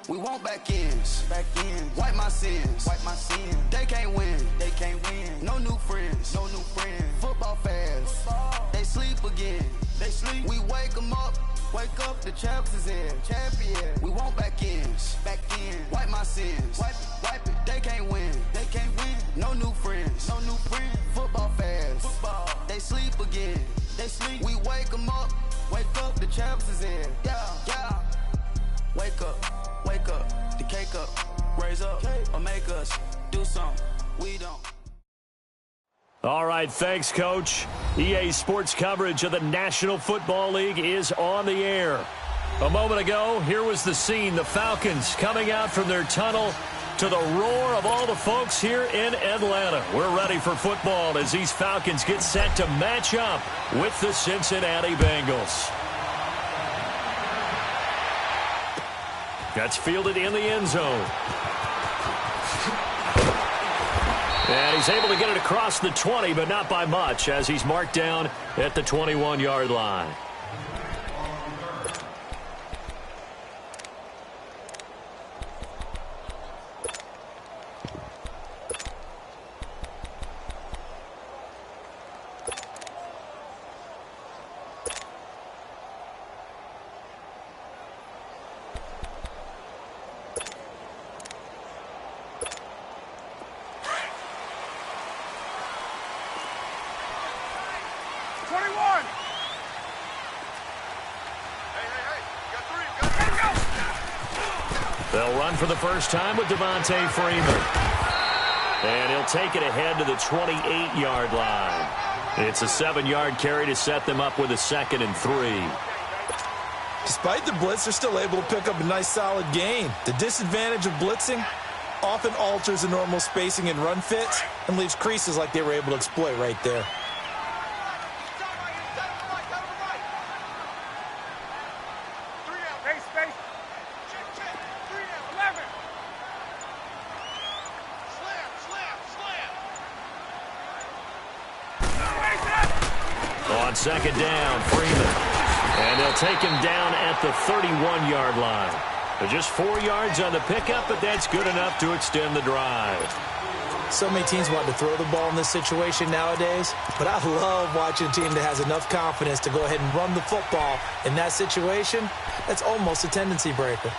We want back ends. Wipe my sins. They can't win. No new friends. Football fans. They sleep again. We wake them up. The champs is in. Champion. We want back ends. Wipe my sins. Wipe it. They can't win. No new friends. Football fans. They sleep again. We wake them up. The champs is in. Yeah. Wake up. The cake up. Raise up. Or make us do something we don't. All right, thanks, Coach. EA Sports coverage of the National Football League is on the air. A moment ago, here was the scene. The Falcons coming out from their tunnel to the roar of all the folks here in Atlanta. We're ready for football as these Falcons get set to match up with the Cincinnati Bengals. That's fielded in the end zone. And he's able to get it across the 20, but not by much, as he's marked down at the 21-yard line. They'll run for the first time with Devontae Freeman. And he'll take it ahead to the 28-yard line. It's a 7-yard carry to set them up with a 2nd and 3. Despite the blitz, they're still able to pick up a nice, solid gain. The disadvantage of blitzing often alters the normal spacing and run fits and leaves creases like they were able to exploit right there. On 2nd down, Freeman. And they'll take him down at the 31-yard line. They're just 4 yards on the pickup, but that's good enough to extend the drive. So many teams want to throw the ball in this situation nowadays, but I love watching a team that has enough confidence to go ahead and run the football in that situation. That's almost a tendency breaker.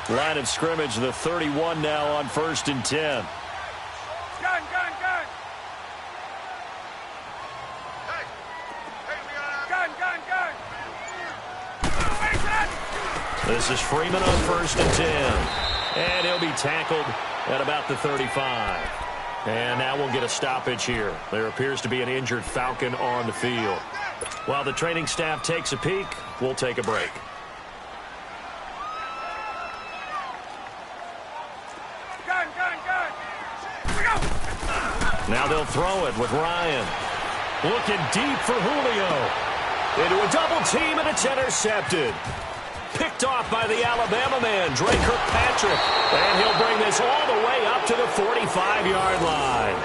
Line of scrimmage, the 31 now on 1st and 10. Gun. This is Freeman on 1st and 10. And he'll be tackled at about the 35. And now we'll get a stoppage here. There appears to be an injured Falcon on the field. While the training staff takes a peek, we'll take a break. Now they'll throw it with Ryan. Looking deep for Julio. Into a double team, and it's intercepted. Picked off by the Alabama man, Dre Kirkpatrick. And he'll bring this all the way up to the 45-yard line.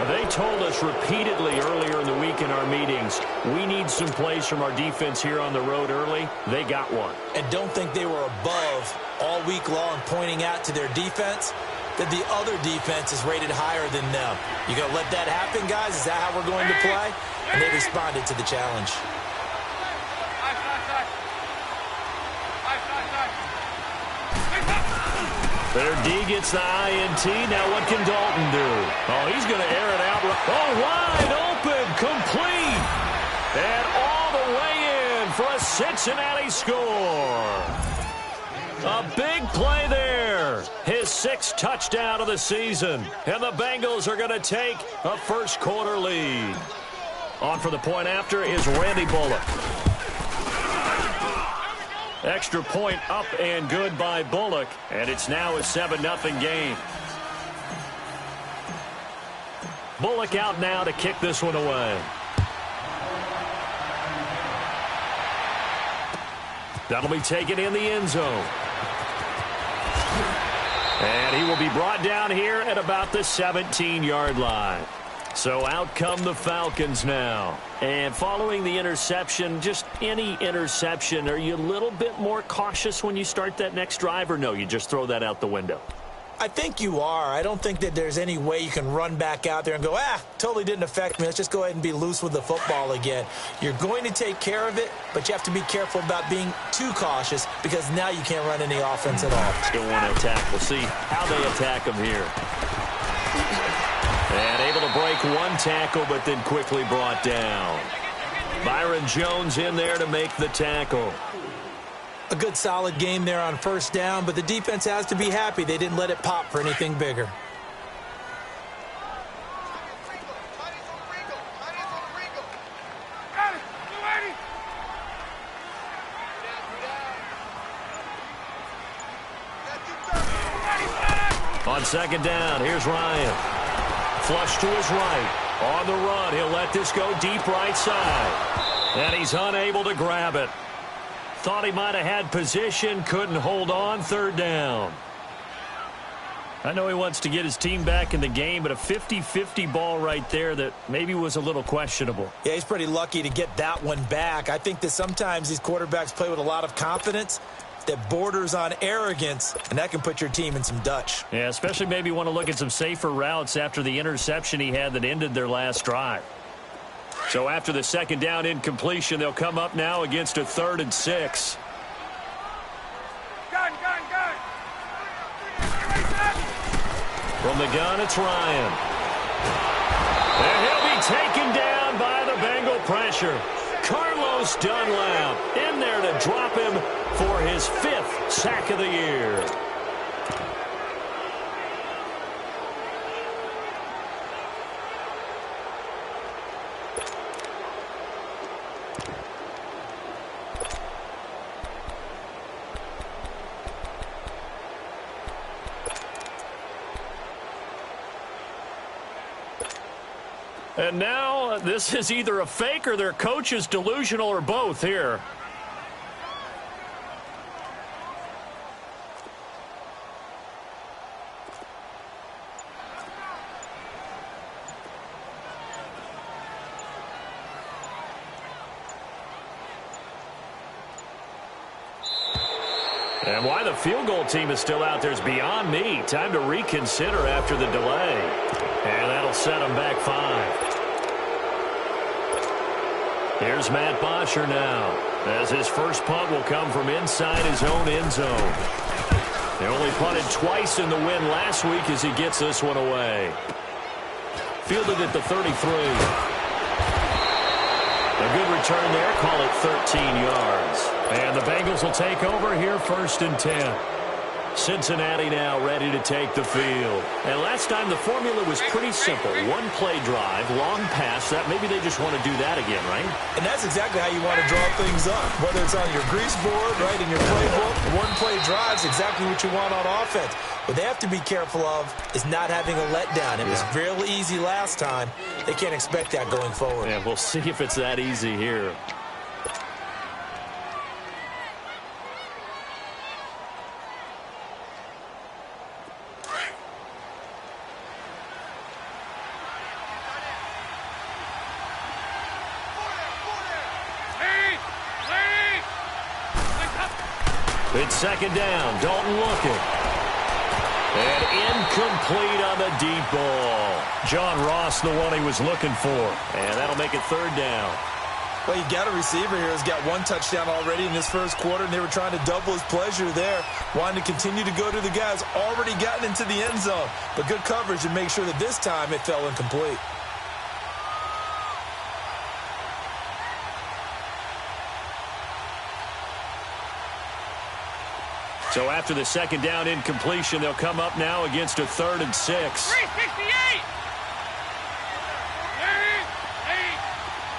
They told us repeatedly earlier in the week in our meetings, we need some plays from our defense here on the road early. They got one. And don't think they were above all week long pointing out to their defense that the other defense is rated higher than them. You going to let that happen, guys? Is that how we're going to play? And they responded to the challenge. Their D gets the INT. Now what can Dalton do? Oh, he's going to air it out. Oh, wide open, complete. And all the way in for a Cincinnati score. A big play there. His 6th touchdown of the season. And the Bengals are going to take a first-quarter lead. On for the point after is Randy Bullock. Extra point up and good by Bullock. And it's now a 7-0 game. Bullock out now to kick this one away. That'll be taken in the end zone. And he will be brought down here at about the 17-yard line. So out come the Falcons now. And following the interception, just any interception, are you a little bit more cautious when you start that next drive, or no, you just throw that out the window? I think you are. I don't think that there's any way you can run back out there and go, totally didn't affect me. Let's just go ahead and be loose with the football again. You're going to take care of it, but you have to be careful about being too cautious because now you can't run any offense at all. Still want to attack. We'll see how they attack them here. And able to break one tackle, but then quickly brought down. Byron Jones in there to make the tackle. A good solid game there on first down, but the defense has to be happy they didn't let it pop for anything bigger. On second down, here's Ryan. Flush to his right. On the run, he'll let this go deep right side. And he's unable to grab it. Thought he might have had position, couldn't hold on, third down. I know he wants to get his team back in the game, but a 50-50 ball right there that maybe was a little questionable. Yeah, he's pretty lucky to get that one back. I think that sometimes these quarterbacks play with a lot of confidence that borders on arrogance, and that can put your team in some Dutch. Yeah, especially maybe want to look at some safer routes after the interception he had that ended their last drive. So after the second down incompletion, they'll come up now against a 3rd and 6. Gun. From the gun, it's Ryan. And he'll be taken down by the Bengal pressure. Carlos Dunlap in there to drop him for his 5th sack of the year. And now this is either a fake or their coach is delusional or both here. And why the field goal team is still out there is beyond me. Time to reconsider after the delay. And that'll set them back 5. Here's Matt Bosher now, as his first punt will come from inside his own end zone. They only punted twice in the win last week as he gets this one away. Fielded at the 33. A good return there, call it 13 yards. And the Bengals will take over here, 1st and 10. Cincinnati now ready to take the field. And last time the formula was pretty simple. One play drive, long pass. That maybe they just want to do that again, right? And that's exactly how you want to draw things up. Whether it's on your grease board, right, in your playbook, one play drive is exactly what you want on offense. What they have to be careful of is not having a letdown. It was real easy last time. They can't expect that going forward. Yeah, we'll see if it's that easy here. It's second down. Dalton looking. And incomplete on the deep ball. John Ross, the one he was looking for. And that'll make it 3rd down. Well, you got a receiver here who's got 1 touchdown already in this first quarter, and they were trying to double his pleasure there, wanting to continue to go to the guys already gotten into the end zone. But good coverage to make sure that this time it fell incomplete. So after the second down incompletion, they'll come up now against a 3rd and 6. 368!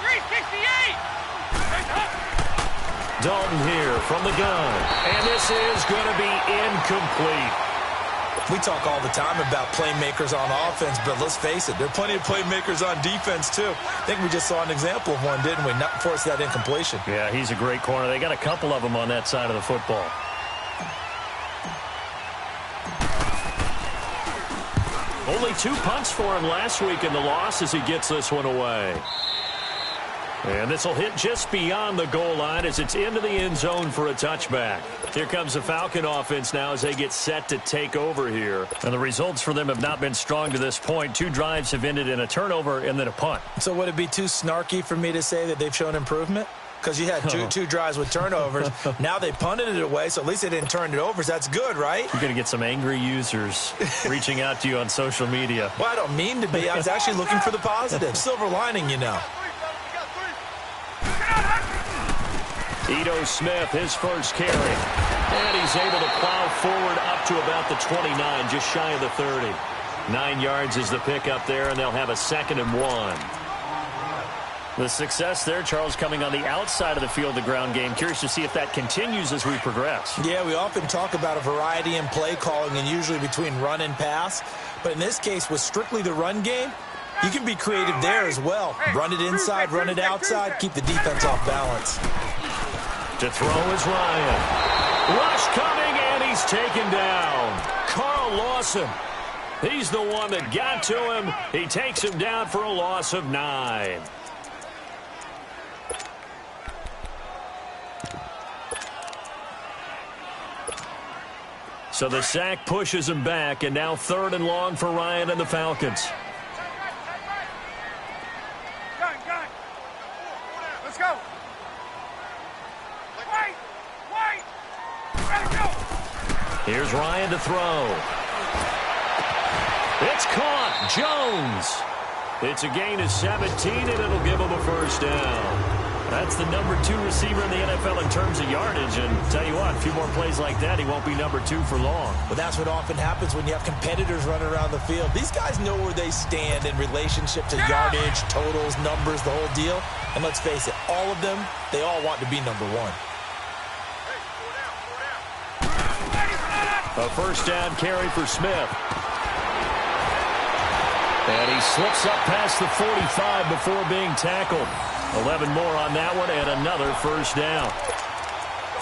368! Dalton here from the gun. And this is going to be incomplete. We talk all the time about playmakers on offense, but let's face it, there are plenty of playmakers on defense, too. I think we just saw an example of one, didn't we? Not force that incompletion. Yeah, he's a great corner. They got a couple of them on that side of the football. Only 2 punts for him last week in the loss as he gets this one away. And this will hit just beyond the goal line as it's into the end zone for a touchback. Here comes the Falcon offense now as they get set to take over here. And the results for them have not been strong to this point. 2 drives have ended in a turnover and then a punt. So would it be too snarky for me to say that they've shown improvement? Because you had two drives with turnovers. Now they punted it away, so at least they didn't turn it over. So that's good, right? You're going to get some angry users reaching out to you on social media. Well, I don't mean to be. I was actually looking for the positive. Silver lining, you know. Ito Smith, his first carry. And he's able to plow forward up to about the 29, just shy of the 30. 9 yards is the pickup there, and they'll have a 2nd and 1. The success there, Charles, coming on the outside of the field, the ground game. Curious to see if that continues as we progress. Yeah, we often talk about a variety in play calling and usually between run and pass. But in this case, with strictly the run game, you can be creative there as well. Run it inside, run it outside, keep the defense off balance. To throw is Ryan. Rush coming, and he's taken down. Carl Lawson. He's the one that got to him. He takes him down for a loss of 9. So the sack pushes him back, and now 3rd and long for Ryan and the Falcons. Let's go. Wait. Ready, go. Here's Ryan to throw. It's caught. Jones. It's a gain of 17, and it'll give him a first down. That's the number 2 receiver in the NFL in terms of yardage. And tell you what, a few more plays like that, he won't be number 2 for long. Well, that's what often happens when you have competitors running around the field. These guys know where they stand in relationship to yardage, totals, numbers, the whole deal. And let's face it, all of them, they all want to be number 1. A first down carry for Smith. And he slips up past the 45 before being tackled. 11 more on that one and another first down.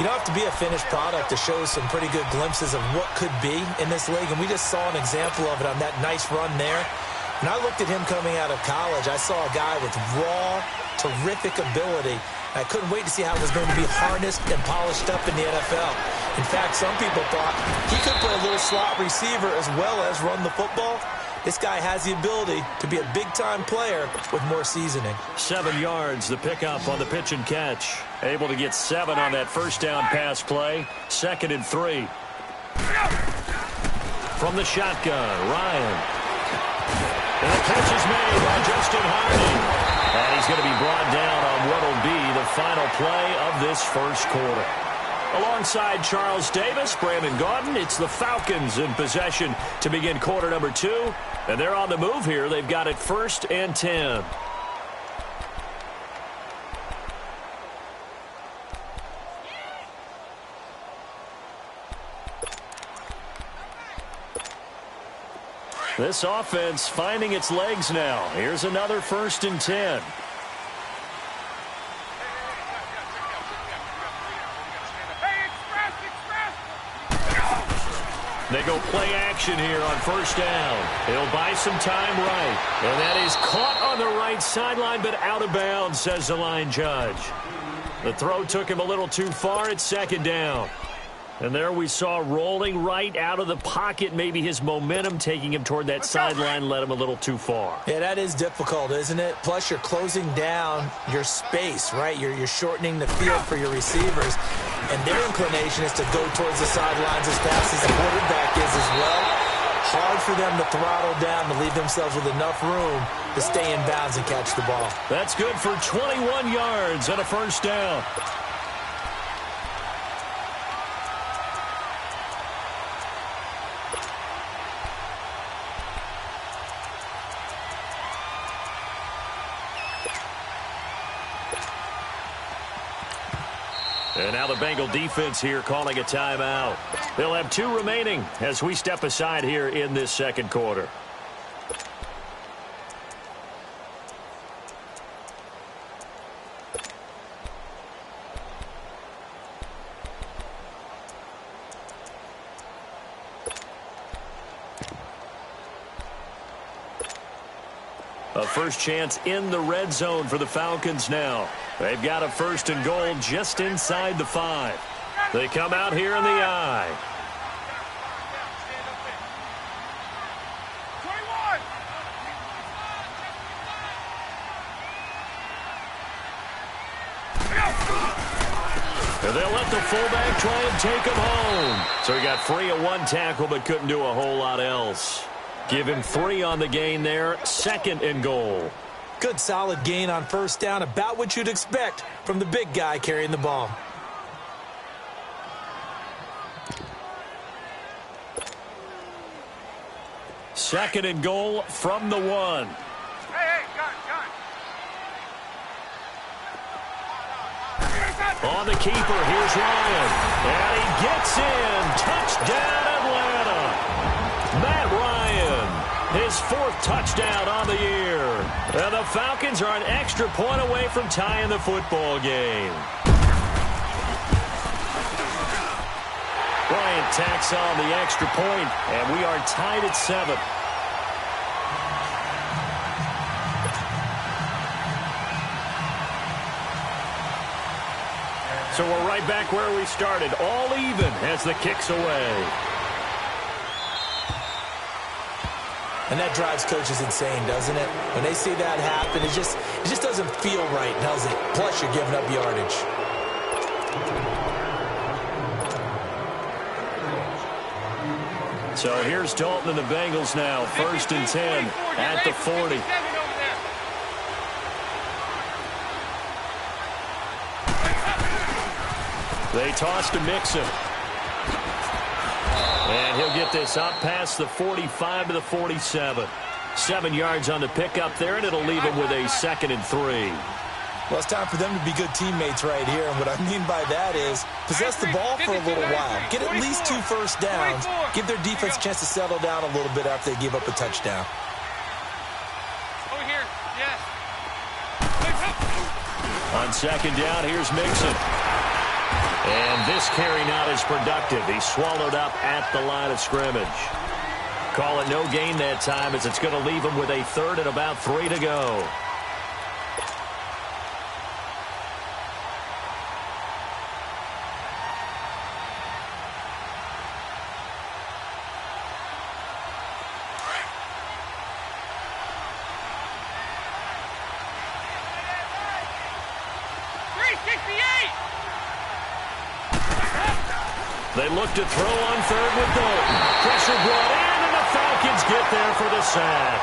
You don't have to be a finished product to show some pretty good glimpses of what could be in this league. And we just saw an example of it on that nice run there. When I looked at him coming out of college, I saw a guy with raw, terrific ability. I couldn't wait to see how it was going to be harnessed and polished up in the NFL. In fact, some people thought he could play a little slot receiver as well as run the football. This guy has the ability to be a big-time player with more seasoning. 7 yards, the pickup on the pitch and catch. Able to get 7 on that first down pass play. 2nd and 3. From the shotgun, Ryan. And the catch is made by Justin Harding. And he's going to be brought down on what will be the final play of this first quarter. Alongside Charles Davis, Brandon Gaudin, it's the Falcons in possession to begin quarter number 2. And they're on the move here. They've got it 1st and 10. This offense finding its legs now. Here's another 1st and 10. They go play action here on first down. He'll buy some time right. And that is caught on the right sideline, but out of bounds, says the line judge. The throw took him a little too far. It's 2nd down. And there we saw rolling right out of the pocket. Maybe his momentum taking him toward that sideline led him a little too far. Yeah, that is difficult, isn't it? Plus, you're closing down your space, right? You're shortening the field for your receivers. And their inclination is to go towards the sidelines as fast as the quarterback is as well. Hard for them to throttle down to leave themselves with enough room to stay in bounds and catch the ball. That's good for 21 yards and a first down. And now the Bengal defense here calling a timeout. They'll have 2 remaining as we step aside here in this second quarter. A first chance in the red zone for the Falcons now. They've got a 1st and goal just inside the 5. They come out here in the I. And they'll let the fullback try and take him home. So he got free of one tackle but couldn't do a whole lot else. Give him 3 on the gain there. 2nd and goal. Good solid gain on 1st down. About what you'd expect from the big guy carrying the ball. Second and goal from the 1. Hey, gun. On the keeper, here's Ryan. And he gets in. Touchdown, Atlanta. Matt Ryan, his 4th touchdown on the year. And the Falcons are an extra point away from tying the football game. Bryant tacks on the extra point, and we are tied at 7. So we're right back where we started, all even as the kick's away. And that drives coaches insane, doesn't it? When they see that happen, it just doesn't feel right, does it? Plus, you're giving up yardage. So here's Dalton and the Bengals now, 1st and 10 at the 40. They toss to Mixon. And he'll get this up past the 45 to the 47. 7 yards on the pickup there, and it'll leave him with a 2nd and 3. Well, it's time for them to be good teammates right here. And what I mean by that is possess the ball for a little while. Get at least 2 first downs. Give their defense a chance to settle down a little bit after they give up a touchdown. Over here, yes. On 2nd down, here's Mixon. And this carry not as productive. He's swallowed up at the line of scrimmage. Call it no gain that time as it's going to leave him with a 3rd and about 3 to go. They look to throw on 3rd with Dalton. Pressure brought in, and the Falcons get there for the sack.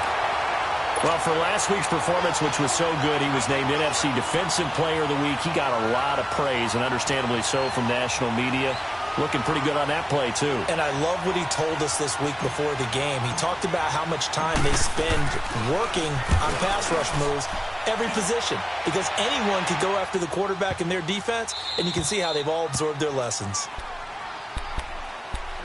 Well, for last week's performance, which was so good, he was named NFC Defensive Player of the Week. He got a lot of praise, and understandably so, from national media. Looking pretty good on that play, too. And I love what he told us this week before the game. He talked about how much time they spend working on pass rush moves, every position, because anyone could go after the quarterback in their defense, and you can see how they've all absorbed their lessons.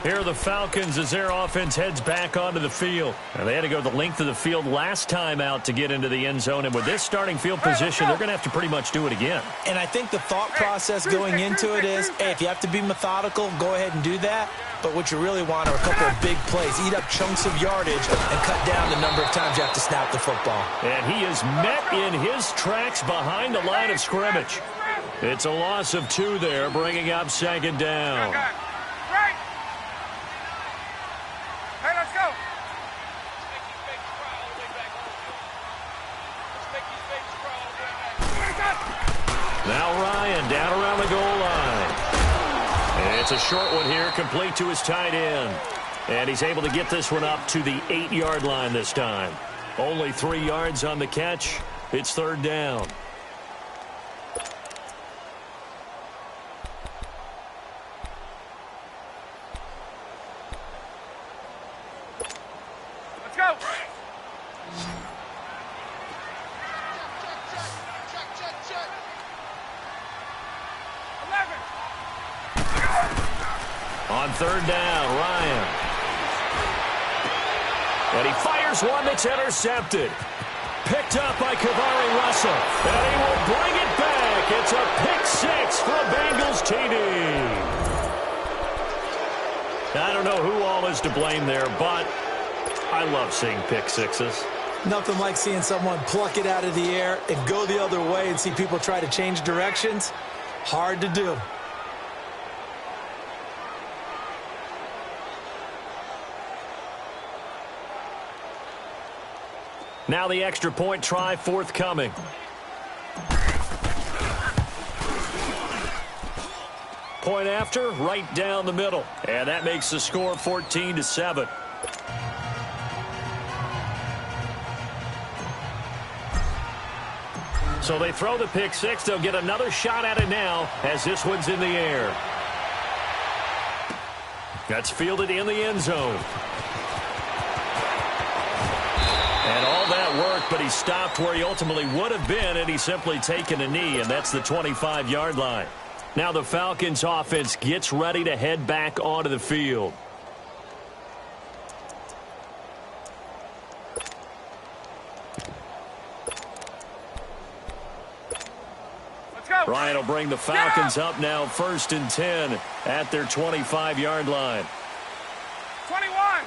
Here are the Falcons as their offense heads back onto the field. And they had to go the length of the field last time out to get into the end zone. And with this starting field position, they're going to have to pretty much do it again. And I think the thought process going into it is, hey, if you have to be methodical, go ahead and do that. But what you really want are a couple of big plays. Eat up chunks of yardage and cut down the number of times you have to snap the football. And he is met in his tracks behind the line of scrimmage. It's a loss of 2 there, bringing up 2nd down. Right. Hey, let's go. Now Ryan down around the goal line. And it's a short one here, complete to his tight end. And he's able to get this one up to the 8-yard line this time. Only 3 yards on the catch. It's 3rd down. Let's go. On 3rd down, Ryan. And he fires one that's intercepted. Picked up by Kavari Russell. And he will bring it back. It's a pick 6 for a Bengals TD. I don't know who all is to blame there, but I love seeing pick 6s. Nothing like seeing someone pluck it out of the air and go the other way and see people try to change directions. Hard to do. Now the extra point try forthcoming. Point after, right down the middle. And that makes the score 14-7. So they throw the pick six. They'll get another shot at it now as this one's in the air. That's fielded in the end zone. And all that work, but he stopped where he ultimately would have been, and he's simply taken a knee, and that's the 25-yard line. Now the Falcons offense gets ready to head back onto the field. Let's go. Ryan will bring the Falcons up now 1st and 10 at their 25-yard line. 21.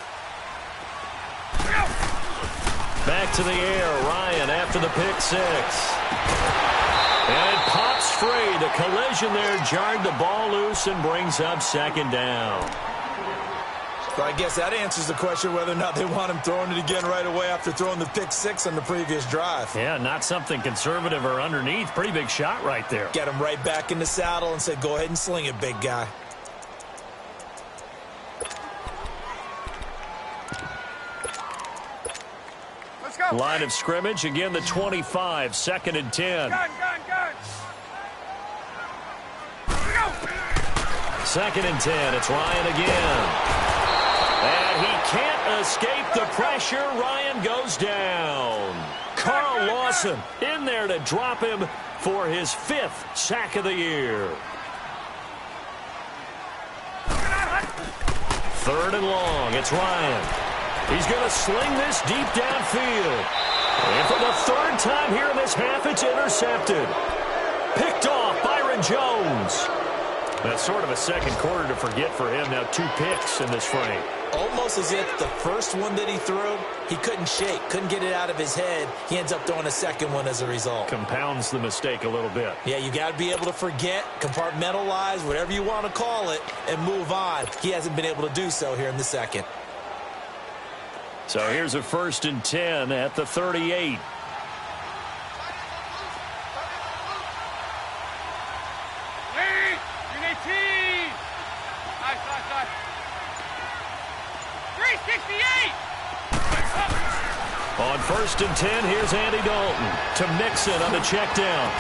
Go. Back to the air, Ryan after the pick six. And it pops free. The collision there jarred the ball loose and brings up 2nd down. So I guess that answers the question whether or not they want him throwing it again right away after throwing the pick six on the previous drive. Yeah, not something conservative or underneath. Pretty big shot right there. Get him right back in the saddle and said, go ahead and sling it, big guy. Line of scrimmage, again the 25, 2nd and 10. Gun. 2nd and 10, it's Ryan again. And he can't escape the pressure. Ryan goes down. Carl Lawson in there to drop him for his 5th sack of the year. 3rd and long, it's Ryan. He's going to sling this deep downfield. And for the 3rd time here in this half, it's intercepted. Picked off Byron Jones. That's sort of a second quarter to forget for him. Now 2 picks in this frame. Almost as if the first one that he threw, he couldn't shake, couldn't get it out of his head. He ends up throwing a second one as a result. Compounds the mistake a little bit. Yeah, you got to be able to forget, compartmentalize, whatever you want to call it, and move on. He hasn't been able to do so here in the second. So here's a 1st and 10 at the 38. You need T. Nice. 368. On 1st and 10, here's Andy Dalton to Mixon on the check down.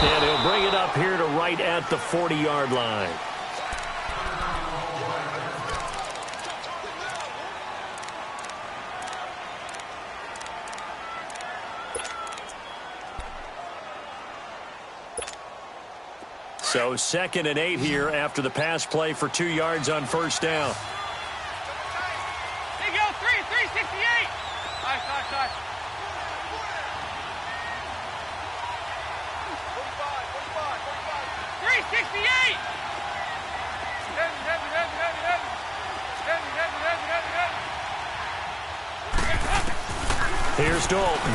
And he'll bring it up here to right at the 40-yard line. So 2nd and 8 here after the pass play for 2 yards on 1st down. There you go, 368. Nice. 368. Heavy. Here's Dalton.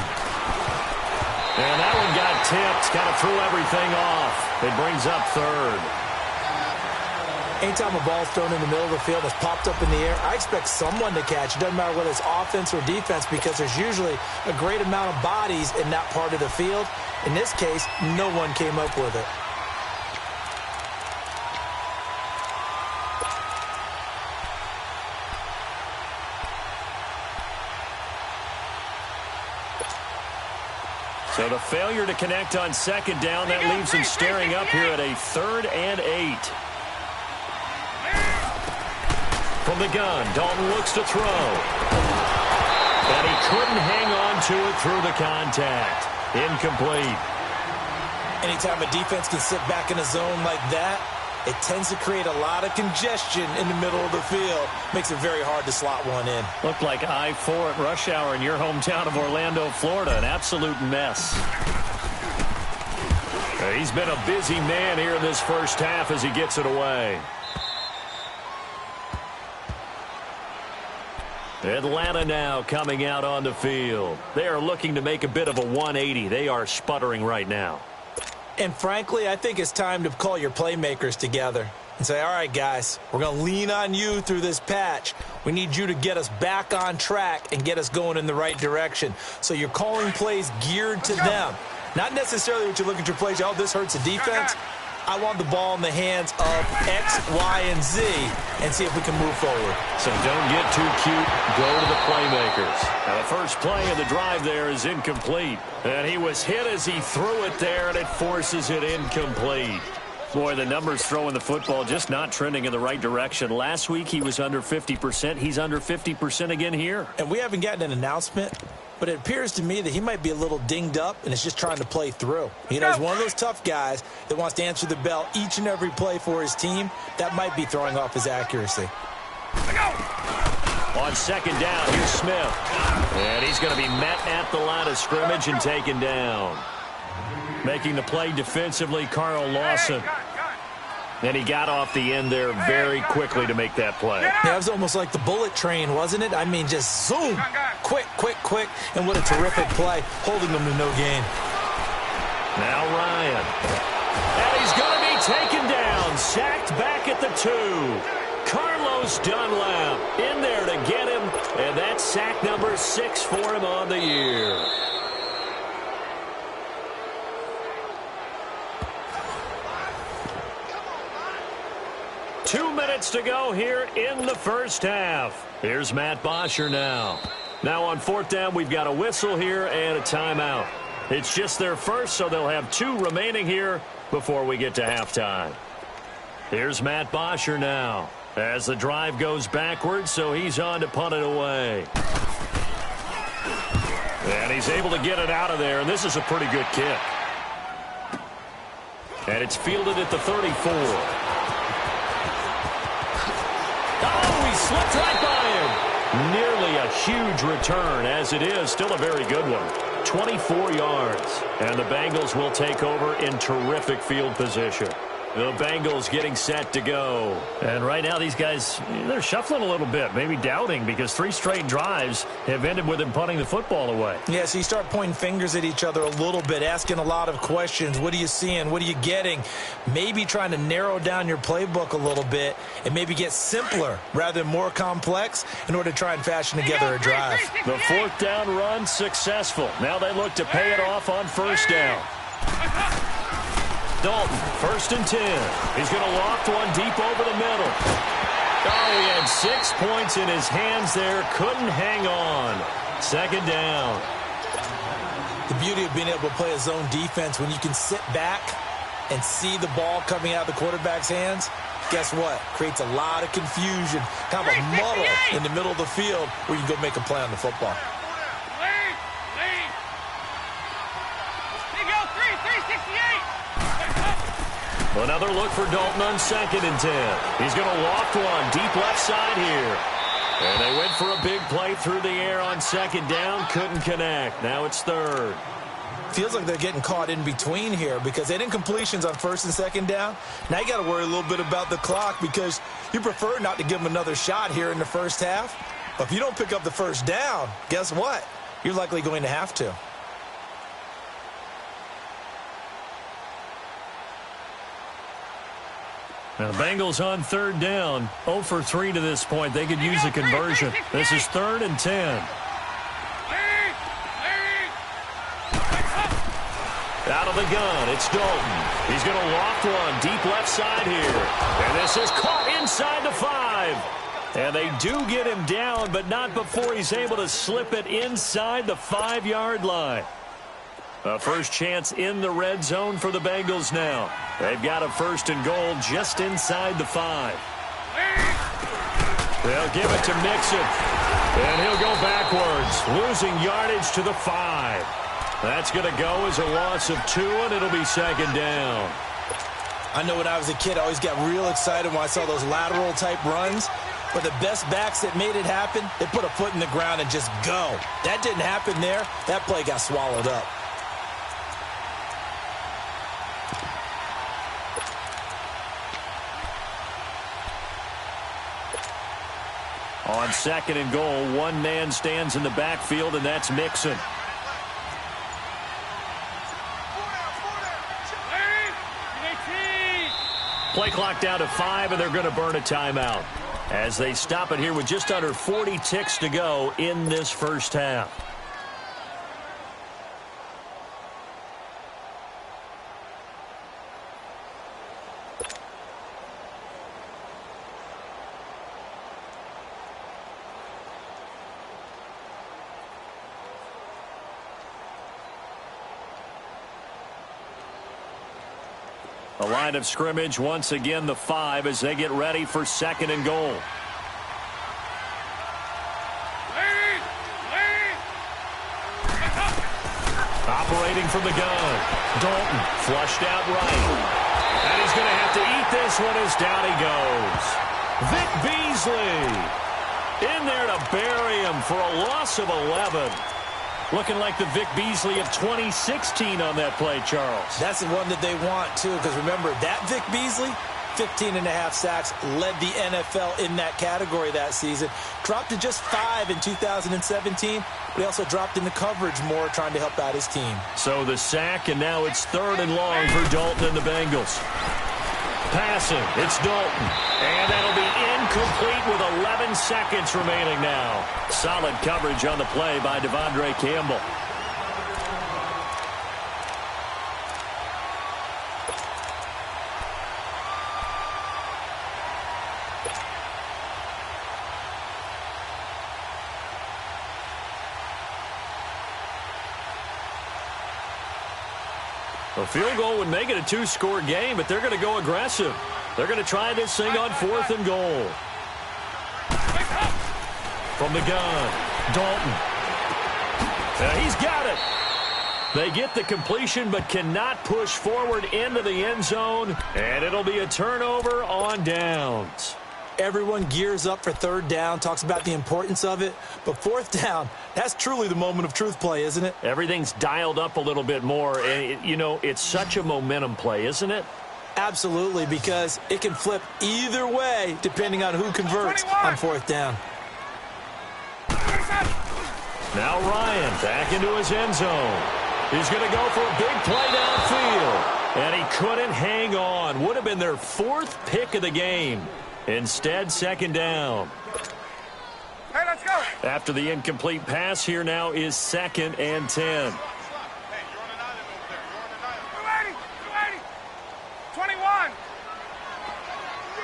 And that one got tipped, kind of threw everything off. It brings up 3rd. Anytime a ball's thrown in the middle of the field that's popped up in the air, I expect someone to catch. It doesn't matter whether it's offense or defense because there's usually a great amount of bodies in that part of the field. In this case, no one came up with it. So the failure to connect on 2nd down, that leaves him staring up here at a 3rd and 8. From the gun, Dalton looks to throw. And he couldn't hang on to it through the contact. Incomplete. Anytime a defense can sit back in a zone like that, it tends to create a lot of congestion in the middle of the field. Makes it very hard to slot one in. Looked like I-4 at rush hour in your hometown of Orlando, Florida. An absolute mess. He's been a busy man here in this first half as he gets it away. Atlanta now coming out on the field. They are looking to make a bit of a 180. They are sputtering right now. And frankly, I think it's time to call your playmakers together and say, all right, guys, we're going to lean on you through this patch. We need you to get us back on track and get us going in the right direction. So you're calling plays geared to them. Not necessarily what you look at your plays, oh, this hurts the defense. I want the ball in the hands of X, Y, and Z and see if we can move forward. So don't get too cute. Go to the playmakers. Now the first play of the drive there is incomplete. And he was hit as he threw it there, and it forces it incomplete. Boy, the numbers throwing the football just not trending in the right direction. Last week he was under 50%. He's under 50% again here. And we haven't gotten an announcement, but it appears to me that he might be a little dinged up and is just trying to play through. You know, he's one of those tough guys that wants to answer the bell each and every play for his team. That might be throwing off his accuracy. On second down, here's Smith. And he's going to be met at the line of scrimmage and taken down. Making the play defensively, Carl Lawson. And he got off the end there very quickly to make that play. Yeah, it was almost like the bullet train, wasn't it? I mean, just zoom. Quick, quick, quick. And what a terrific play, holding them to no gain. Now Ryan. And he's going to be taken down. Sacked back at the 2. Carlos Dunlap in there to get him. And that's sack number 6 for him on the year. Two minutes to go here in the first half. Here's Matt Bosher now. Now on fourth down, we've got a whistle here and a timeout. It's just their first, so they'll have 2 remaining here before we get to halftime. Here's Matt Bosher now as the drive goes backwards, so he's on to punt it away. And he's able to get it out of there, and this is a pretty good kick. And it's fielded at the 34. Slipped right by him. Nearly a huge return, as it is. Still a very good one. 24 yards. And the Bengals will take over in terrific field position. The Bengals getting set to go. And right now these guys, they're shuffling a little bit, maybe doubting, because 3 straight drives have ended with them punting the football away. Yeah, so you start pointing fingers at each other a little bit, asking a lot of questions. What are you seeing? What are you getting? Maybe trying to narrow down your playbook a little bit and maybe get simpler rather than more complex in order to try and fashion together a drive. The fourth down run successful. Now they look to pay it off on first down. Dalton, 1st and 10. He's going to loft one deep over the middle. Oh, he had 6 points in his hands there. Couldn't hang on. Second down. The beauty of being able to play a zone defense when you can sit back and see the ball coming out of the quarterback's hands, guess what? Creates a lot of confusion, kind of a muddle in the middle of the field where you can go make a play on the football. Another look for Dalton on 2nd and 10. He's going to loft one deep left side here. And they went for a big play through the air on 2nd down. Couldn't connect. Now it's 3rd. Feels like they're getting caught in between here because they didn't completions on 1st and 2nd down. Now you got to worry a little bit about the clock because you prefer not to give them another shot here in the first half. But if you don't pick up the first down, guess what? You're likely going to have to. Now the Bengals on 3rd down. 0 for 3 to this point. They could use a conversion. This is 3rd and 10. Out of the gun, it's Dalton. He's going to loft one deep left side here. And this is caught inside the 5. And they do get him down, but not before he's able to slip it inside the 5-yard line. A first chance in the red zone for the Bengals now. They've got a 1st and goal just inside the 5. They'll give it to Mixon. And he'll go backwards, losing yardage to the 5. That's going to go as a loss of 2, and it'll be 2nd down. I know when I was a kid, I always got real excited when I saw those lateral-type runs. But the best backs that made it happen, they put a foot in the ground and just go. That didn't happen there. That play got swallowed up. On 2nd and goal, one man stands in the backfield, and that's Mixon. Play clock down to 5, and they're going to burn a timeout as they stop it here with just under 40 ticks to go in this first half. The line of scrimmage, once again, the 5 as they get ready for 2nd and goal. Operating from the gun. Dalton flushed out right. And he's going to have to eat this one as down he goes. Vic Beasley in there to bury him for a loss of 11. Looking like the Vic Beasley of 2016 on that play, Charles. That's the one that they want, too, because remember, that Vic Beasley, 15.5 sacks, led the NFL in that category that season. Dropped to just 5 in 2017. But he also dropped into coverage more, trying to help out his team. So the sack, and now it's 3rd and long for Dalton and the Bengals. Passing, it's Dalton. And that'll be incomplete with 11 seconds remaining now. Solid coverage on the play by Devondre Campbell. A field goal would make it a 2-score game, but they're going to go aggressive. They're going to try this thing on 4th and goal. From the gun, Dalton. He's got it. They get the completion, but cannot push forward into the end zone, and it'll be a turnover on downs. Everyone gears up for 3rd down, talks about the importance of it. But 4th down, that's truly the moment of truth play, isn't it? Everything's dialed up a little bit more. And, it's such a momentum play, isn't it? Absolutely, because it can flip either way depending on who converts on 4th down. Now Ryan back into his end zone. He's going to go for a big play downfield. And he couldn't hang on. Would have been their 4th pick of the game. Instead, 2nd down. Hey, let's go. After the incomplete pass, here now is 2nd and 10. Hey, you're on an island over there. You're on an island. 280. 21.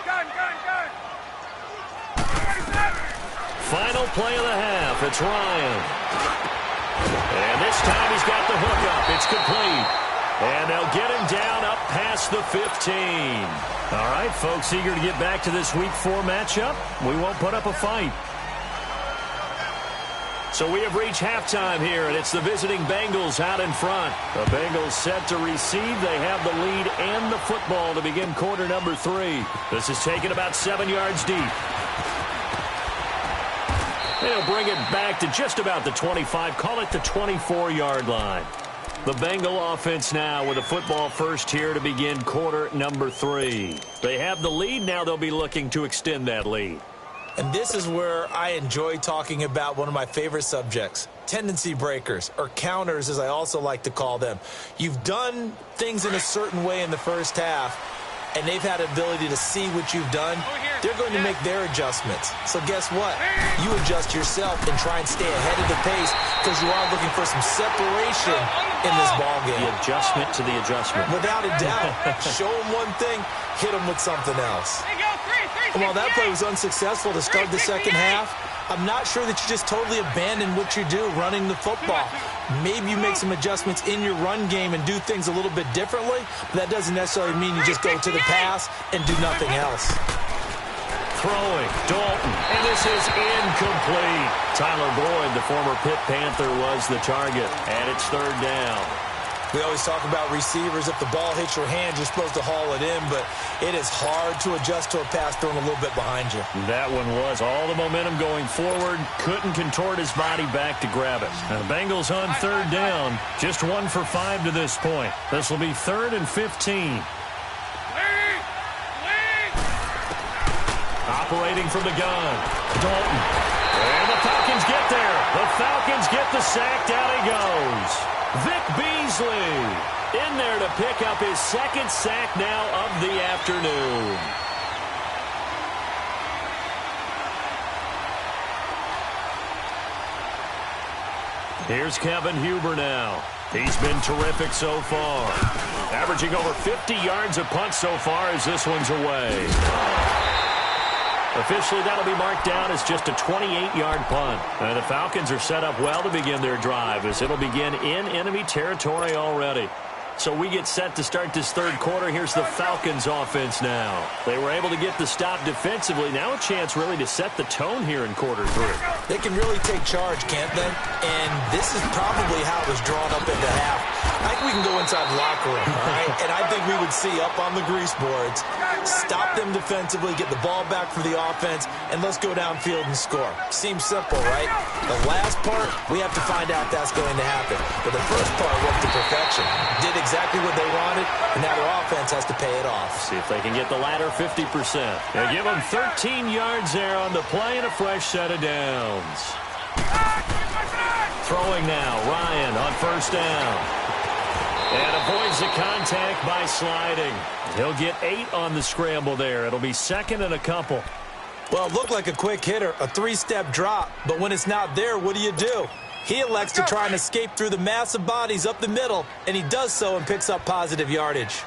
Gun. 27. Final play of the half. It's Ryan. And this time he's got the hook up. It's complete. And they'll get him down up past the 15. All right, folks, eager to get back to this Week 4 matchup. We won't put up a fight. So we have reached halftime here, and it's the visiting Bengals out in front. The Bengals set to receive. They have the lead and the football to begin quarter number 3. This is taken about 7 yards deep. They'll bring it back to just about the 25. Call it the 24-yard line. The Bengal offense now with a football first here to begin quarter number 3. They have the lead. Now they'll be looking to extend that lead. And this is where I enjoy talking about one of my favorite subjects, tendency breakers, or counters as I also like to call them. You've done things in a certain way in the first half, and they've had ability to see what you've done. They're going to make their adjustments. So guess what? You adjust yourself and try and stay ahead of the pace because you are looking for some separation in this ball game. The adjustment to the adjustment. Without a doubt. Show them one thing, hit them with something else. And while that play was unsuccessful to start the second half, I'm not sure that you just totally abandon what you do running the football. Maybe you make some adjustments in your run game and do things a little bit differently, but that doesn't necessarily mean you just go to the pass and do nothing else. Throwing, Dalton, and this is incomplete. Tyler Boyd, the former Pitt Panther, was the target, and it's 3rd down. We always talk about receivers. If the ball hits your hand, you're supposed to haul it in, but it is hard to adjust to a pass thrown a little bit behind you. That one was all the momentum going forward. Couldn't contort his body back to grab it. Now the Bengals on 3rd down. Just 1 for 5 to this point. This will be 3rd and 15. Operating from the gun. Dalton. And the Falcons get there. The Falcons get the sack. Down he goes. Vic Beasley in there to pick up his second sack now of the afternoon. Here's Kevin Huber now. He's been terrific so far. Averaging over 50 yards a punt so far as this one's away. Officially, that'll be marked down as just a 28-yard punt. And the Falcons are set up well to begin their drive as it'll begin in enemy territory already. So we get set to start this third quarter. Here's the Falcons offense now. They were able to get the stop defensively. Now a chance really to set the tone here in quarter three. They can really take charge, can't they? And this is probably how it was drawn up into half. I think we can go inside the locker room, all right? And I think we would see up on the grease boards, stop them defensively, get the ball back for the offense, and let's go downfield and score. Seems simple, right? The last part, we have to find out that's going to happen. But the first part worked to perfection. Did exactly what they wanted, and now their offense has to pay it off. See if they can get the latter 50%. They give them 13 yards there on the play and a fresh set of downs. Throwing now, Ryan on first down. And avoids the contact by sliding. He'll get 8 on the scramble there. It'll be second and a couple. Well, it looked like a quick hitter, a 3-step drop, but when it's not there, what do? He elects to try and escape through the massive bodies up the middle, and he does so and picks up positive yardage.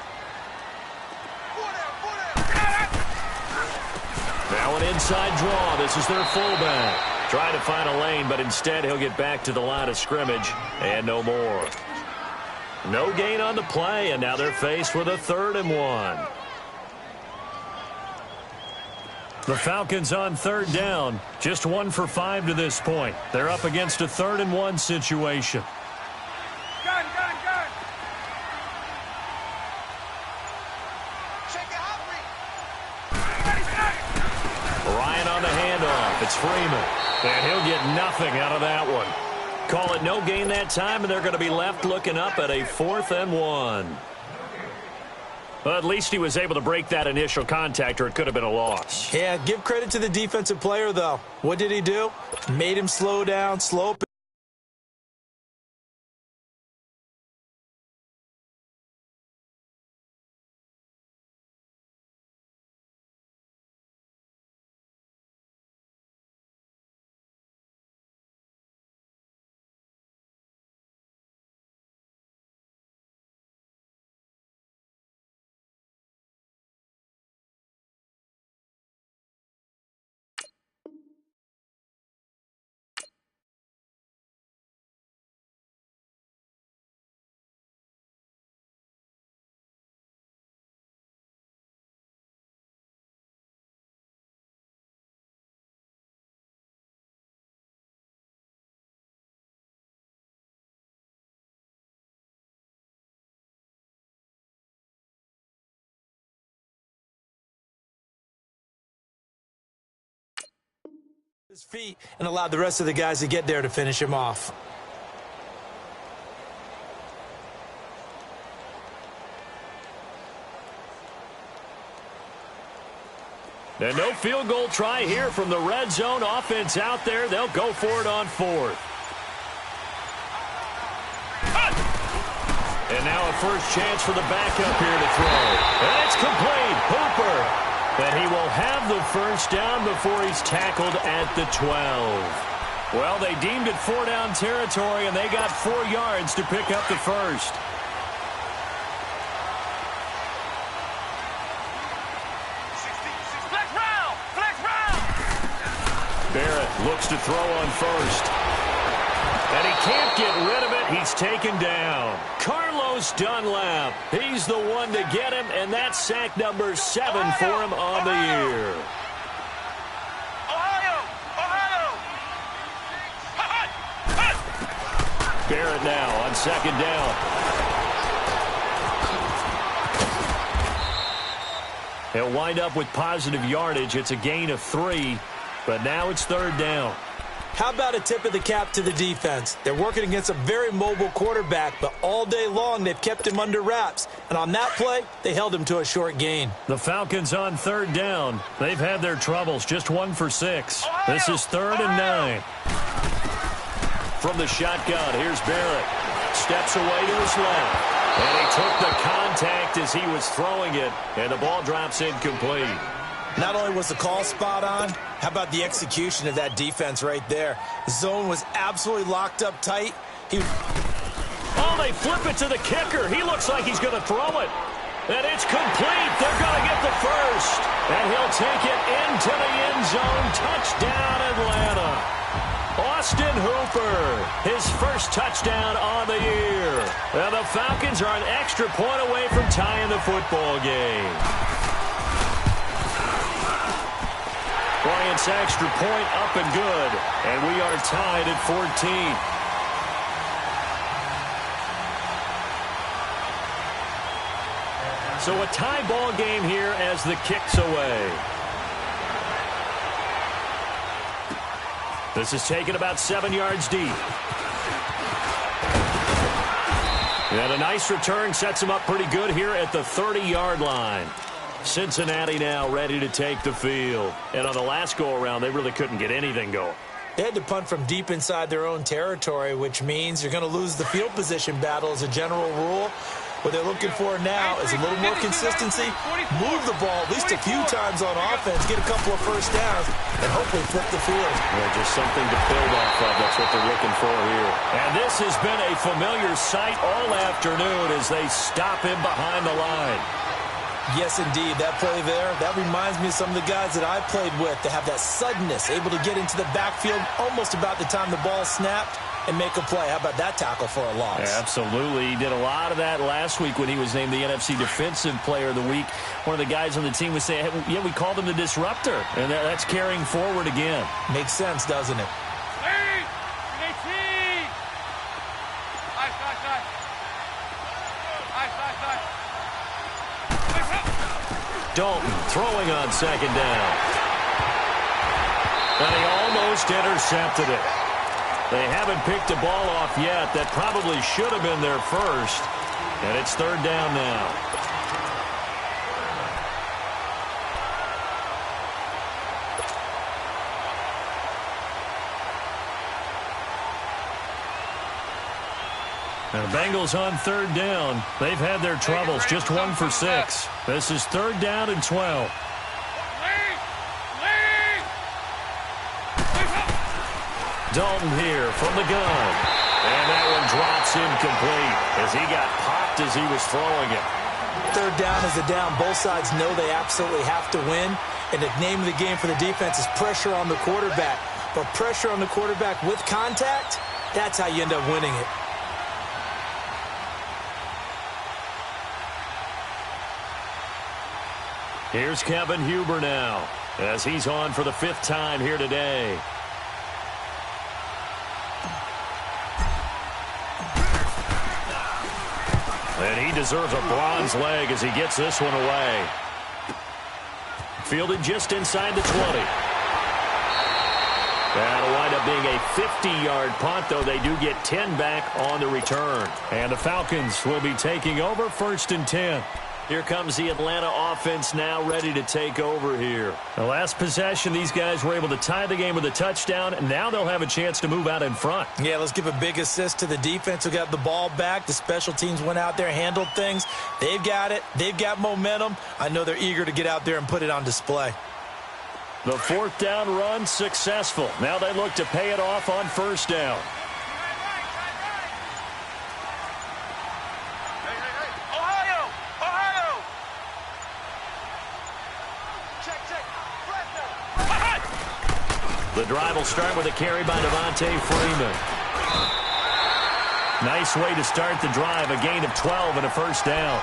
Now an inside draw. This is their fullback. Trying to find a lane, but instead he'll get back to the line of scrimmage and no more. No gain on the play, and now they're faced with a 3rd and 1. The Falcons on 3rd down, just 1 for 5 to this point. They're up against a 3rd and 1 situation. Gun. Check it out, Ryan on the handoff. It's Freeman, and he'll get nothing out of that one. Call it no gain that time, and they're going to be left looking up at a 4th and 1. But at least he was able to break that initial contact, or it could have been a loss. Yeah, give credit to the defensive player, though. What did he do? Made him slow down, slow up. His feet and allowed the rest of the guys to get there to finish him off. And no field goal try here from the red zone. Offense out there. They'll go for it on 4th. And now a first chance for the backup here to throw. And it's complete. Hooper. And he will have the first down before he's tackled at the 12. Well, they deemed it 4-down territory, and they got 4 yards to pick up the first. Barrett looks to throw on first. And he can't get rid of it. He's taken down. Carlos Dunlap. He's the one to get him, and that's sack number 7 for him on the year. Barrett now on second down. He'll wind up with positive yardage. It's a gain of 3, but now it's 3rd down. How about a tip of the cap to the defense? They're working against a very mobile quarterback, but all day long they've kept him under wraps. And on that play, they held him to a short gain. The Falcons on 3rd down. They've had their troubles, just 1 for 6. This is 3rd and 9. From the shotgun, here's Barrett. Steps away to his left. And he took the contact as he was throwing it, and the ball drops incomplete. Not only was the call spot on, how about the execution of that defense right there? The zone was absolutely locked up tight. Oh, they flip it to the kicker. He looks like he's going to throw it. And it's complete. They're going to get the first. And he'll take it into the end zone. Touchdown, Atlanta. Austin Hooper, his first touchdown on the year. And the Falcons are an extra point away from tying the football game. Bryant's extra point up and good. And we are tied at 14. So a tie ball game here as the kick's away. This is taken about 7 yards deep. And a nice return sets him up pretty good here at the 30-yard line. Cincinnati now ready to take the field. And on the last go-around, they really couldn't get anything going. They had to punt from deep inside their own territory, which means you're going to lose the field position battle as a general rule. What they're looking for now is a little more consistency, move the ball at least a few times on offense, get a couple of first downs, and hopefully flip the field. Yeah, just something to build off of. That's what they're looking for here. And this has been a familiar sight all afternoon as they stop him behind the line. Yes, indeed. That play there, that reminds me of some of the guys that I played with. They have that suddenness, able to get into the backfield almost about the time the ball snapped and make a play. How about that tackle for a loss? Yeah, absolutely. He did a lot of that last week when he was named the NFC Defensive Player of the Week. One of the guys on the team was saying, hey, yeah, we called him the disruptor. And that's carrying forward again. Makes sense, doesn't it? Dalton throwing on 2nd down. And he almost intercepted it. They haven't picked the ball off yet. That probably should have been their first. And it's 3rd down now. And the Bengals on 3rd down. They've had their troubles. Just 1 for 6. This is 3rd down and 12. Dalton here from the gun. And that one drops incomplete as he got popped as he was throwing it. 3rd down is a down. Both sides know they absolutely have to win. And the name of the game for the defense is pressure on the quarterback. But pressure on the quarterback with contact, that's how you end up winning it. Here's Kevin Huber now as he's on for the 5th time here today. And he deserves a bronze leg as he gets this one away. Fielded just inside the 20. That'll wind up being a 50-yard punt, though they do get 10 back on the return. And the Falcons will be taking over 1st and 10. Here comes the Atlanta offense now ready to take over here. The last possession, these guys were able to tie the game with a touchdown, and now they'll have a chance to move out in front. Yeah, let's give a big assist to the defense who got the ball back. The special teams went out there, handled things. They've got it. They've got momentum. I know they're eager to get out there and put it on display. The 4th down run successful. Now they look to pay it off on 1st down. The drive will start with a carry by Devontae Freeman. Nice way to start the drive. A gain of 12 and a 1st down.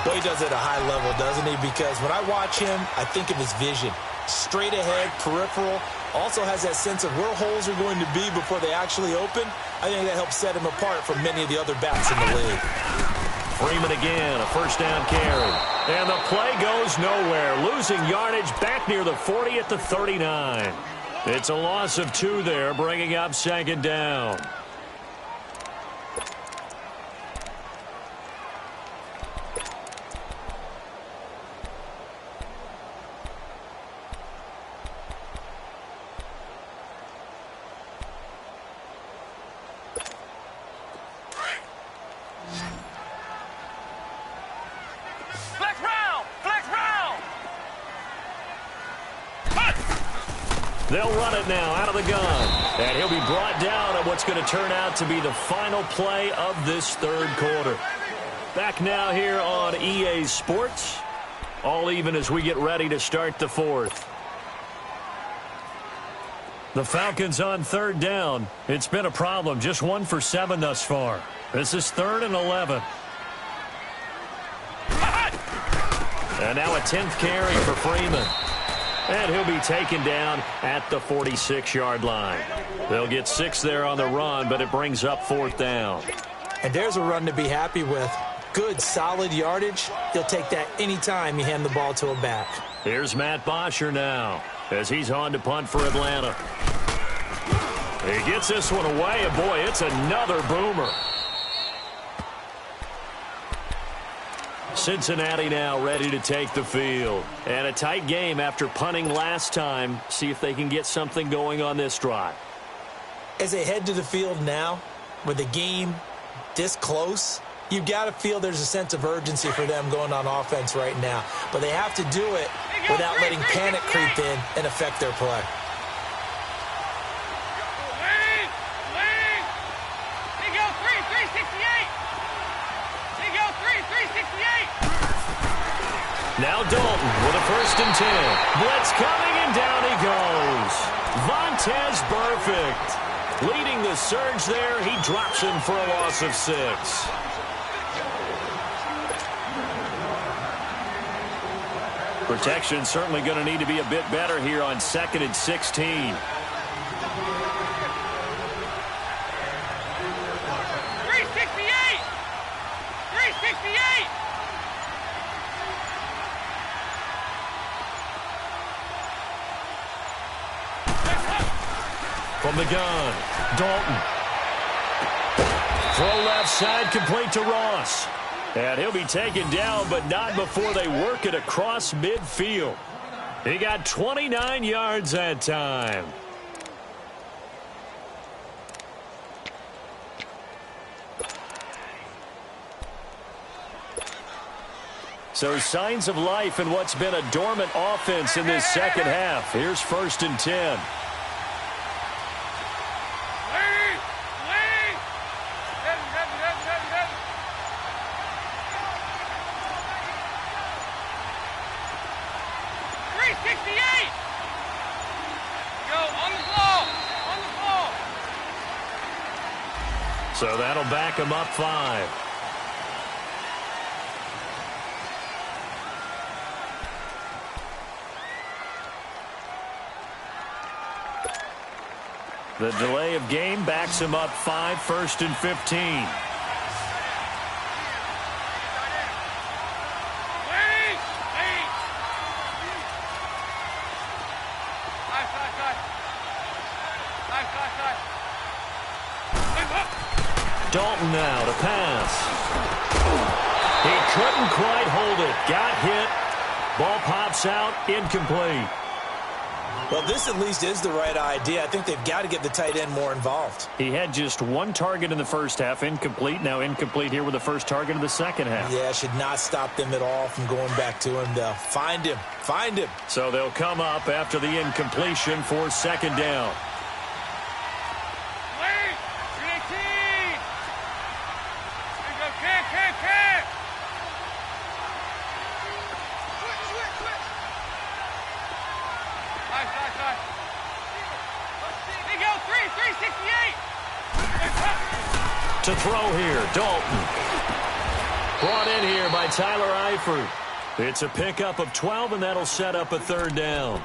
Well, he does it at a high level, doesn't he? Because when I watch him, I think of his vision. Straight ahead, peripheral. Also has that sense of where holes are going to be before they actually open. I think that helps set him apart from many of the other backs in the league. Freeman again, a 1st down carry. And the play goes nowhere. Losing yardage back near the 40 at the 39. It's a loss of 2 there, bringing up second down. They'll run it now out of the gun. And he'll be brought down at what's going to turn out to be the final play of this third quarter. Back now here on EA Sports. All even as we get ready to start the fourth. The Falcons on third down. It's been a problem. Just 1 for 7 thus far. This is 3rd and 11. And now a 10th carry for Freeman. And he'll be taken down at the 46-yard line. They'll get 6 there on the run, but it brings up 4th down. And there's a run to be happy with. Good, solid yardage. He'll take that anytime you hand the ball to a back. Here's Matt Bosher now as he's on to punt for Atlanta. He gets this one away, and boy, it's another boomer. Cincinnati now ready to take the field. And a tight game after punting last time. See if they can get something going on this drive. As they head to the field now, with the game this close, you've got to feel there's a sense of urgency for them going on offense right now. But they have to do it without letting panic creep in and affect their play. Now Dalton with a 1st and 10. Blitz coming, and down he goes. Vontaze Burfict leading the surge there. He drops him for a loss of 6. Protection certainly going to need to be a bit better here on 2nd and 16. 368. From the gun, Dalton. Throw left side, complete to Ross. And he'll be taken down, but not before they work it across midfield. He got 29 yards that time. So signs of life in what's been a dormant offense in this second half. Here's 1st and 10. So that'll back him up 5. The delay of game backs him up 5, 1st and 15. Dalton now to pass. He couldn't quite hold it. Got hit. Ball pops out. Incomplete. Well, this at least is the right idea. I think they've got to get the tight end more involved. He had just 1 target in the first half. Incomplete. Now incomplete here with the first target of the second half. Yeah, should not stop them at all from going back to him, though. Find him. Find him. So they'll come up after the incompletion for 2nd down. To throw here, Dalton. Brought in here by Tyler Eifert. It's a pickup of 12, and that'll set up a 3rd down.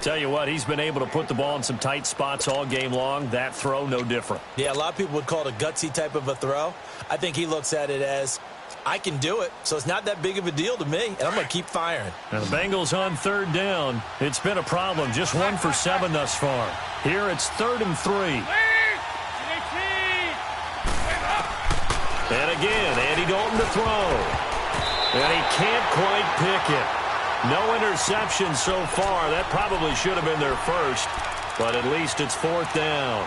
Tell you what, he's been able to put the ball in some tight spots all game long. That throw, no different. Yeah, a lot of people would call it a gutsy type of a throw. I think he looks at it as I can do it, so it's not that big of a deal to me, and I'm going to keep firing. And the Bengals on third down. It's been a problem. Just 1 for 7 thus far. Here it's 3rd and 3. And again, Andy Dalton to throw. And he can't quite pick it. No interception so far. That probably should have been their first, but at least it's 4th down.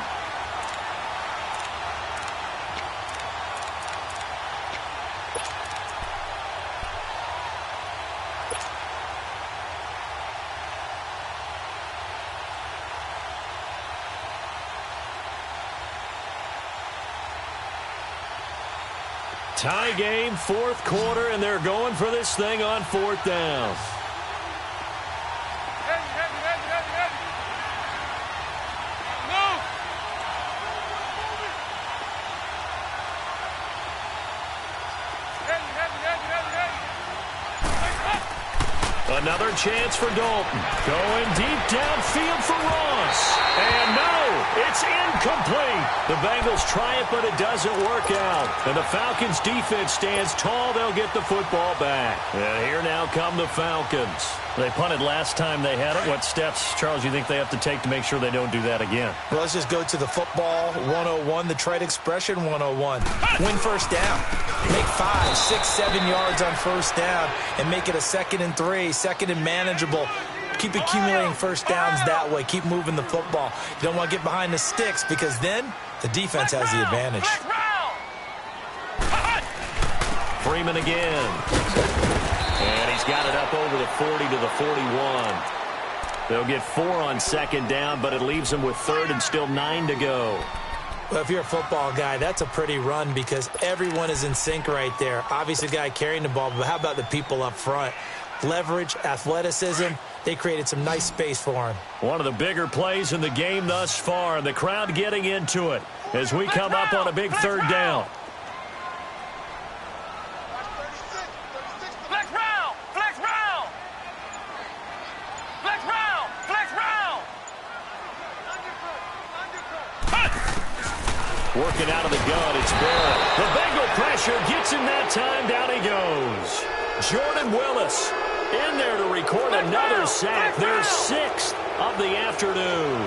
Tie game, 4th quarter, and they're going for this thing on 4th down. Another chance for Dalton. Going deep downfield for Ross. And no, it's incomplete. The Bengals try it, but it doesn't work out. And the Falcons' defense stands tall. They'll get the football back. And here now come the Falcons. They punted last time they had it. What steps, Charles, you think they have to take to make sure they don't do that again? Well, let's just go to the football 101, the trade expression 101. Win first down. Make 5, 6, 7 yards on first down and make it a 2nd and 3, 2nd and manageable. Keep accumulating first downs that way. Keep moving the football. You don't want to get behind the sticks because then the defense has the advantage. Freeman again. And he's got it up over the 40 to the 41. They'll get 4 on 2nd down, but it leaves them with 3rd and still 9 to go. Well, if you're a football guy, that's a pretty run because everyone is in sync right there. Obviously, the guy carrying the ball, but how about the people up front? Leverage, athleticism, they created some nice space for him. One of the bigger plays in the game thus far. The crowd getting into it as we come up on a big 3rd down. Working out of the gun, it's Barrett. The Bengal pressure gets him that time. Down he goes. Jordan Willis in there to record another sack. Their 6th of the afternoon.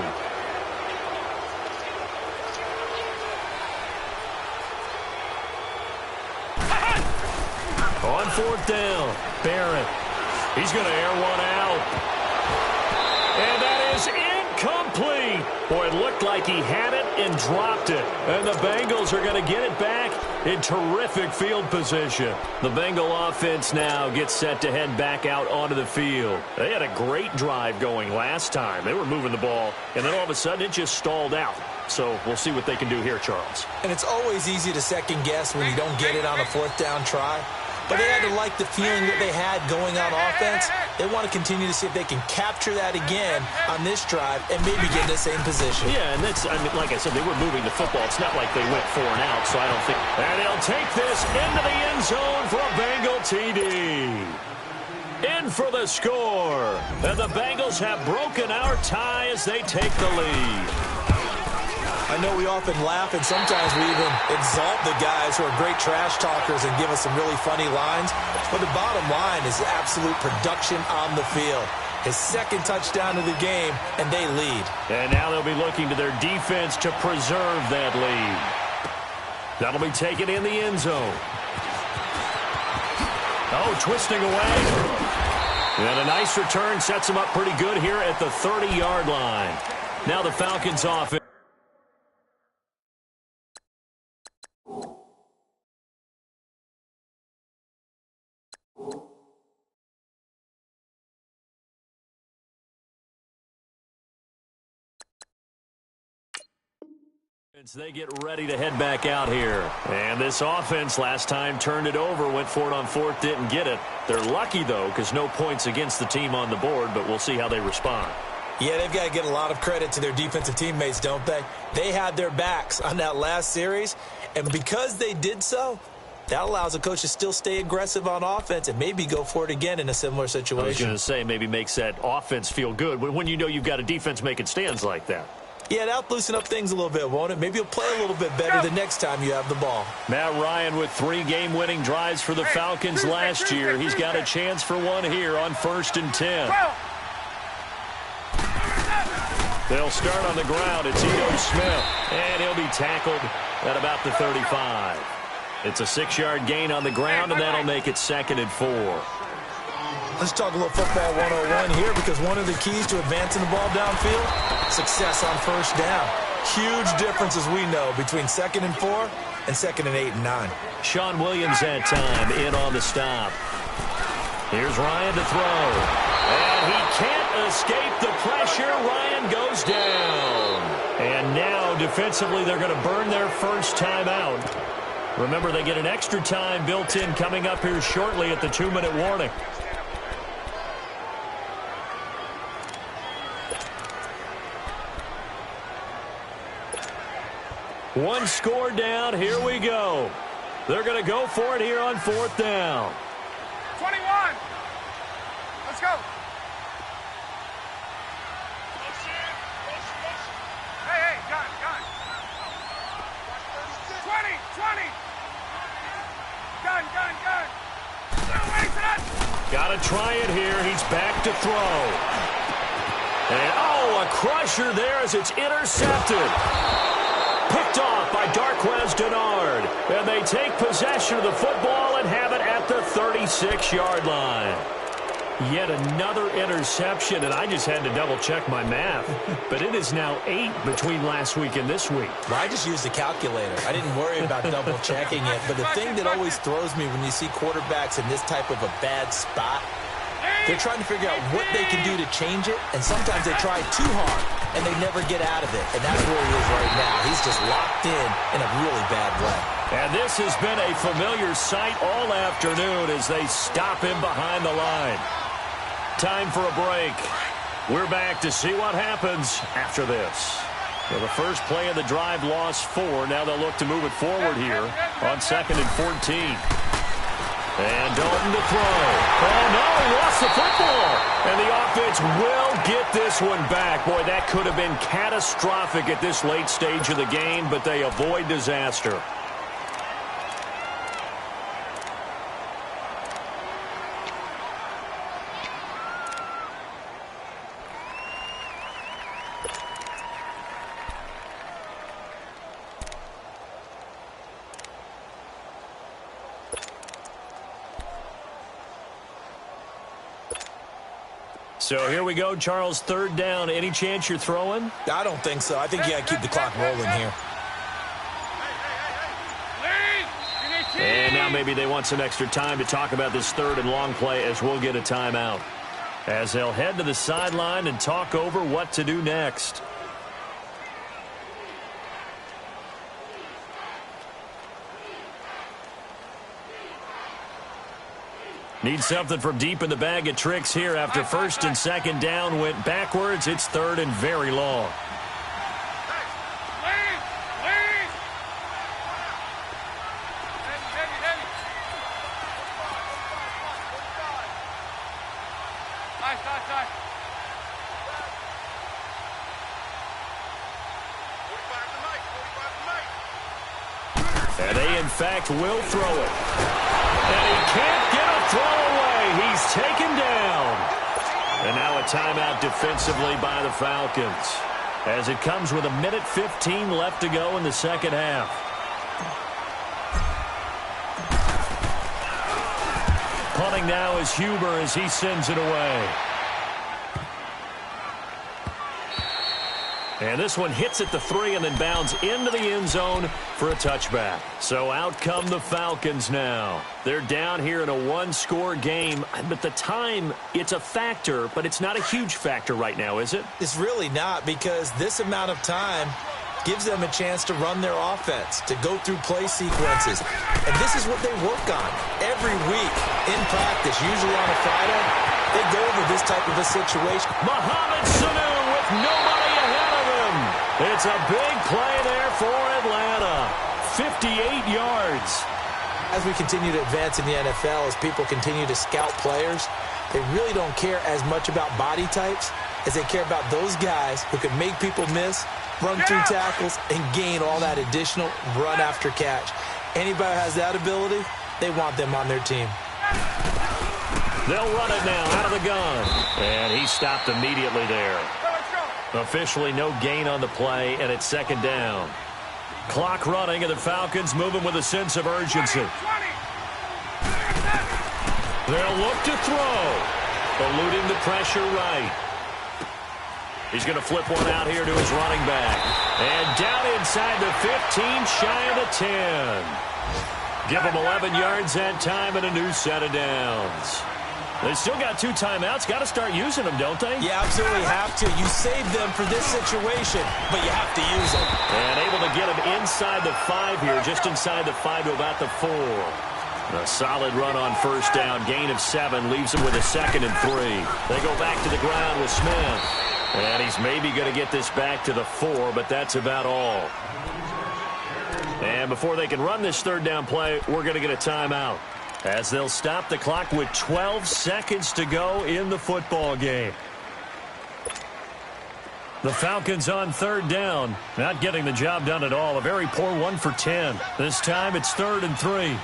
On 4th down, Barrett. He's going to air one out. And that is incomplete. Boy, it looked like he had it and dropped it. And the Bengals are going to get it back in terrific field position. The Bengal offense now gets set to head back out onto the field. They had a great drive going last time. They were moving the ball, and then all of a sudden it just stalled out. So we'll see what they can do here, Charles. And it's always easy to second guess when you don't get it on a 4th down try. But they had to like the feeling that they had going on offense. They want to continue to see if they can capture that again on this drive and maybe get in the same position. Yeah, and that's, I mean, like I said, they were moving the football. It's not like they went 4 and out, so I don't think. And they'll take this into the end zone for a Bengal TD. In for the score. And the Bengals have broken our tie as they take the lead. I know we often laugh, and sometimes we even exalt the guys who are great trash talkers and give us some really funny lines. But the bottom line is absolute production on the field. His 2nd touchdown of the game, and they lead. And now they'll be looking to their defense to preserve that lead. That'll be taken in the end zone. Oh, twisting away. And a nice return sets them up pretty good here at the 30-yard line. Now the Falcons offense. They get ready to head back out here. And this offense last time turned it over, went for it on 4th, didn't get it. They're lucky, though, because no points against the team on the board, but we'll see how they respond. Yeah, they've got to get a lot of credit to their defensive teammates, don't they? They had their backs on that last series, and because they did so, that allows the coach to still stay aggressive on offense and maybe go for it again in a similar situation. I was going to say maybe makes that offense feel good when you know you've got a defense making stands like that. Yeah, that'll loosen up things a little bit, won't it? Maybe you'll play a little bit better the next time you have the ball. Matt Ryan with 3 game-winning drives for the Falcons last year. He's got a chance for one here on 1st and 10. They'll start on the ground. It's Ito Smith, and he'll be tackled at about the 35. It's a 6-yard gain on the ground, and that'll make it 2nd and 4. Let's talk a little football 101 here, because one of the keys to advancing the ball downfield, success on 1st down. Huge difference, as we know, between 2nd and 4 and 2nd and 8 and 9. Sean Williams that time in on the stop. Here's Ryan to throw. And he can't escape the pressure. Ryan goes down. And now, defensively, they're going to burn their first timeout. Remember, they get an extra time built in coming up here shortly at the 2-minute warning. One score down. Here we go. They're going to go for it here on 4th down. 21. Let's go. Hey, gun. 20. Gun. Got to try it here. He's back to throw. And, a crusher there as it's intercepted. Picked off by Darquez Denard. And they take possession of the football and have it at the 36-yard line. Yet another interception, and I just had to double-check my math. But it is now 8 between last week and this week. Well, I just used the calculator. I didn't worry about double-checking it. But the thing that always throws me when you see quarterbacks in this type of a bad spot, they're trying to figure out what they can do to change it, and sometimes they try too hard, and they never get out of it. And that's where he is right now. He's just locked in a really bad way. And this has been a familiar sight all afternoon as they stop him behind the line. Time for a break. We're back to see what happens after this. Well, the first play of the drive lost 4. Now they'll look to move it forward here on 2nd and 14. And Dalton to throw. Oh, no, he lost the football. And the offense will get this one back. Boy, that could have been catastrophic at this late stage of the game, but they avoid disaster. So here we go, Charles, 3rd down. Any chance you're throwing? I don't think so. I think you got to keep the clock rolling here. And now maybe they want some extra time to talk about this 3rd and long play as we'll get a timeout. As they'll head to the sideline and talk over what to do next. Need something from deep in the bag of tricks here after 1st and 2nd down went backwards. It's 3rd and very long. And they, in fact, will throw it. And he can't get a throw away. He's taken down. And now a timeout defensively by the Falcons, as it comes with 1:15 left to go in the 2nd half. Punting now is Huber as he sends it away. And this one hits at the 3 and then bounds into the end zone for a touchback. So out come the Falcons now. They're down here in a 1-score game. But the time, it's a factor, but it's not a huge factor right now, is it? It's really not, because this amount of time gives them a chance to run their offense, to go through play sequences. And this is what they work on every week in practice, usually on a Friday. They go over this type of a situation. Mohamed Sanu with nobody ahead of him. It's a big play there for Atlanta. 58 yards. As we continue to advance in the NFL, as people continue to scout players, they really don't care as much about body types is they care about those guys who can make people miss, run through tackles, and gain all that additional run after catch. Anybody who has that ability, they want them on their team. They'll run it now out of the gun. And he stopped immediately there. Officially no gain on the play, and it's second down. Clock running, and the Falcons moving with a sense of urgency. They'll look to throw. Eluding the pressure right. He's going to flip one out here to his running back. And down inside the 15, shy of the 10. Give him 11 yards that time and a new set of downs. They still got 2 timeouts. Got to start using them, don't they? You absolutely have to. You save them for this situation, but you have to use them. And able to get him inside the 5 here, just inside the 5 to about the 4. A solid run on first down. Gain of 7 leaves him with a 2nd and 3. They go back to the ground with Smith. And he's maybe going to get this back to the 4, but that's about all. And before they can run this third down play, we're going to get a timeout, as they'll stop the clock with 12 seconds to go in the football game. The Falcons on third down, not getting the job done at all. A very poor 1 for 10. This time it's 3rd and 3.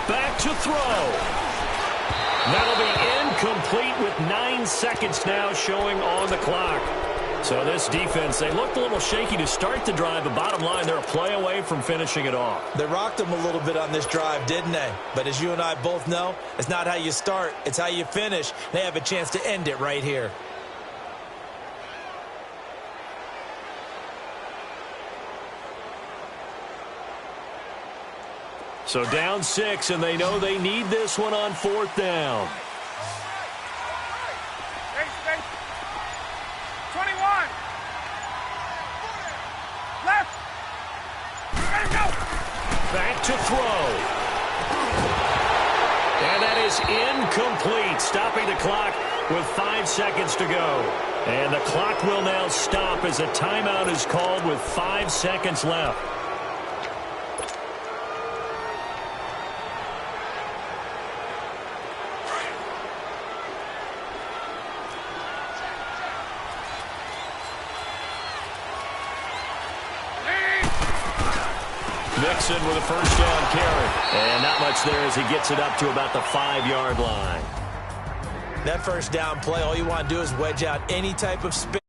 Back to throw. That'll be incomplete with 9 seconds now showing on the clock. So this defense, they looked a little shaky to start the drive, but bottom line, they're a play away from finishing it off. They rocked them a little bit on this drive, didn't they? But as you and I both know, it's not how you start, it's how you finish. They have a chance to end it right here. So down 6, and they know they need this one on 4th down. 21. Left. Ready to go. Back to throw. And that is incomplete, stopping the clock with 5 seconds to go. And the clock will now stop as a timeout is called with 5 seconds left. Mixon with a first down carry. And not much there as he gets it up to about the 5-yard line. That first down play, all you want to do is wedge out any type of space.